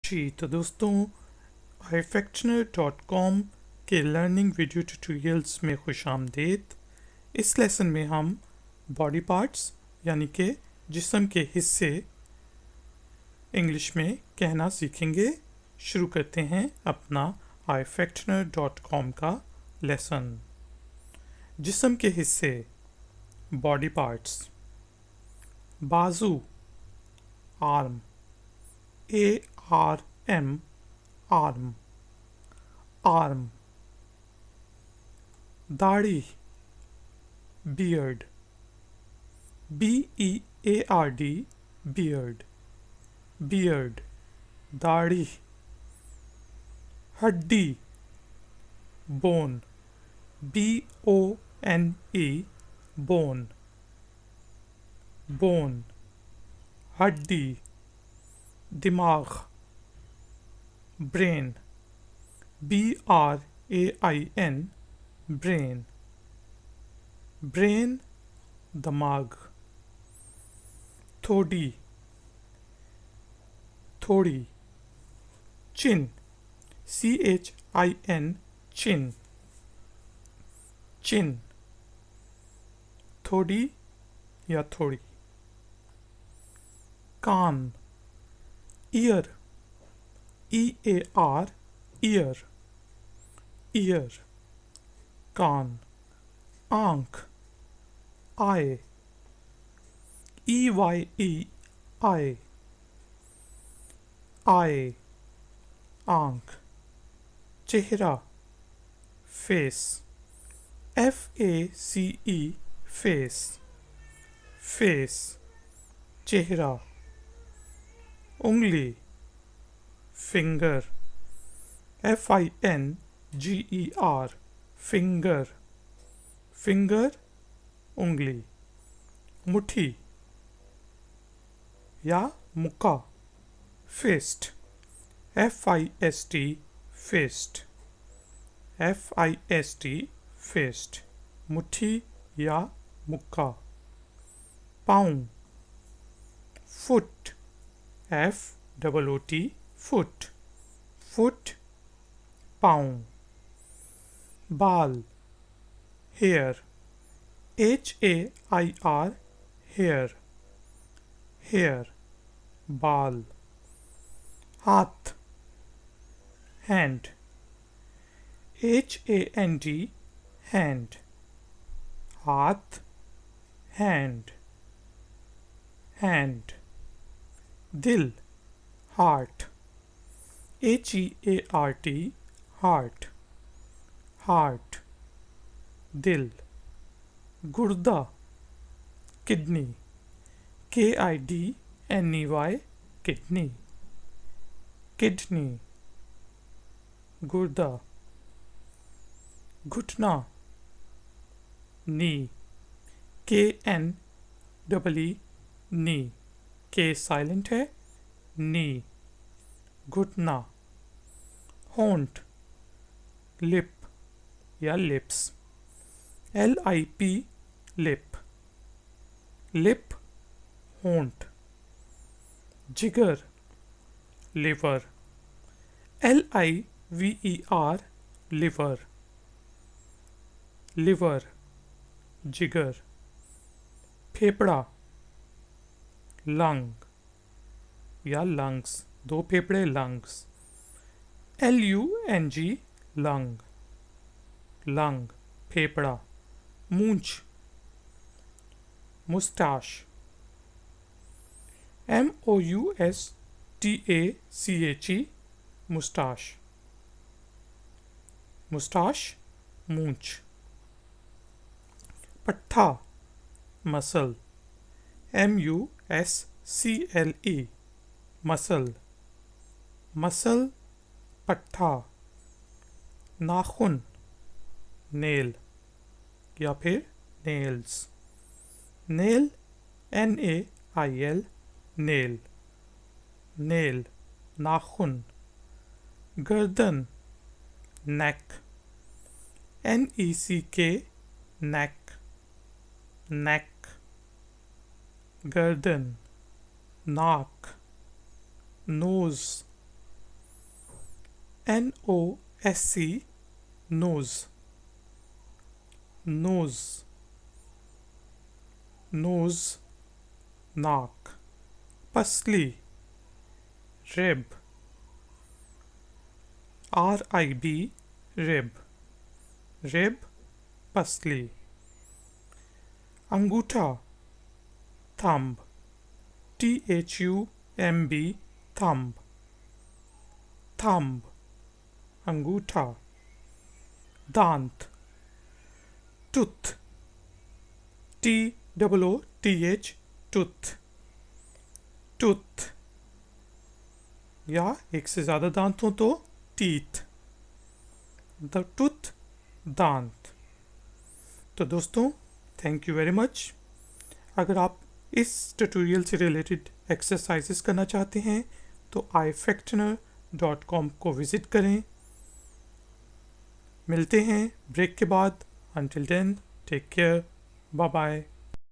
जी तो दोस्तों ifactioner.com के लर्निंग वीडियो ट्यूटोरियल्स में खुश आमदीद। इस लेसन में हम बॉडी पार्ट्स यानी कि जिस्म के हिस्से इंग्लिश में कहना सीखेंगे। शुरू करते हैं अपना ifactioner.com का लेसन। जिस्म के हिस्से बॉडी पार्ट्स। बाजू आर्म ARM आर्म आर्म। दाढ़ी बियर्ड BEARD बियर्ड बियर्ड दाढ़ी। हड्डी बोन BONE बोन बोन हड्डी। दिमाग ब्रेन BRAIN ब्रेन ब्रेन दिमाग। थोड़ी थोड़ी चिन CHIN चिन चिन थोड़ी या थोड़ी। कान ईयर EAR ईयर ईयर कान। आँख आई EYE आई आई आँख। चेहरा फेस FACE फेस फेस चेहरा। उंगली फिंगर FINGER फिंगर फिंगर उंगली। मुट्ठी या मुक्का fist FIST fist FIST fist मुट्ठी या मुक्का। पाँव फुट FOOT फुट फुट पाँव। बाल हेयर HAIR हेयर हेयर बाल। हाथ हैंड HAND हैंड हाथ हैंड हैंड। दिल हार्ट HEART हार्ट हार्ट दिल। गुर्दा किडनी KIDNEY किडनी किडनी गुर्दा। घुटना नी KNEE नी के साइलेंट है नी घुटना। होंठ लिप या लिप्स LIP लिप लिप होंठ। जिगर लिवर LIVER लिवर लिवर जिगर। फेफड़ा लंग या लंग्स दो फेफड़े लंग्स LUNG लंग लंग फेफड़ा। मूंछ मुस्टाश MOUSTACHE मुस्टाश मुस्टाश मूंछ। पट्ठा मसल MUSCLE मसल मसल पट्ठा। नाखून नेल या फिर nails nail NAIL nail nail नाखून। गर्दन नेक NECK नेक नेक गर्दन। नाक knows NOSC, nose, nose, nose, नाक. पसली, rib, RIB, rib, rib, पसली. अंगूठा, thumb, THUMB, thumb, thumb, अंगूठा. दांत, tooth, TOOTH, tooth, tooth, या एक से ज़्यादा दांत हो तो teeth, the tooth, दांत. तो दोस्तों, थैंक यू वेरी मच. अगर आप इस ट्यूटोरियल से रिलेटेड एक्सरसाइजेस करना चाहते हैं तो ifactoner.com को विज़िट करें. मिलते हैं ब्रेक के बाद. Until then, take care. Bye bye.